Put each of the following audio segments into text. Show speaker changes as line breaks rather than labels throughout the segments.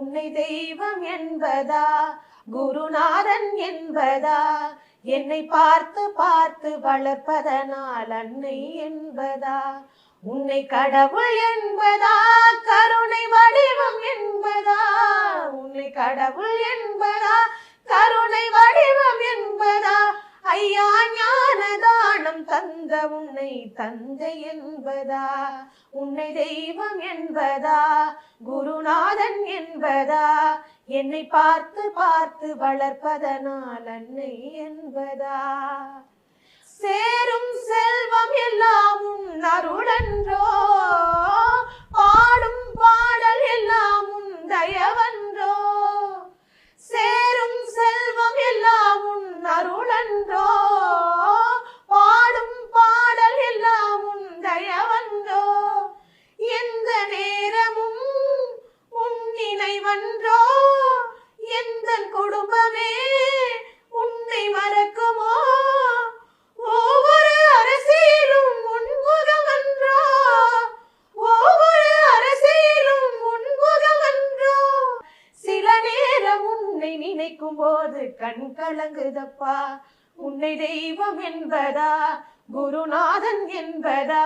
உன்னை தெய்வம் என்பதா, குருநாதன் என்பதா, என்னை பார்த்து பார்த்து வளர்ப்பதனால் அன்னை என்பதா, உன்னை கடவுள் என்பதா, கருணை வடிவம் என்பதா, உன்னை கடவுள் என்பதா, கருணை வடிவம் என்பதா, ஐயா ஞான தானம் தந்த உன்னை தந்தை என்பதா, உன்னை தெய்வம் என்பதா, குருநாதன் என்பதா, என்னை பார்த்து பார்த்து வளர்ப்பதனால் அன்னை என்பதா, சேரும் செல்வம் எல்லாம் உன் அருளன்றோ, பாடும் பாடல் எல்லாம் உன் தயவன்றோ, சேரும் செல்வம் எல்லாம் உன் அருளன்றோ, பாடும் பாடல் எல்லாம் உன் தயவன்றோ, எந்த நேரமும் உன் நினைவன்றோ, எந்த குடும்பமே உன்னை மறக்குமோ, ஒவ்வொரு அரசியலும் உன்முகமன்றோ, ஒவ்வொரு அரசியலும் உன்முகமன்றோ, சில நேரம் உன்னை நினைக்கும் போது கண் கலங்குதப்பா, உன்னை தெய்வம் என்பதா, குருநாதன் என்பதா,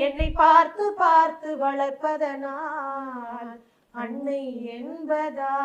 என்னை பார்த்து பார்த்து வளர்ப்பதனால் அன்னை என்பதா.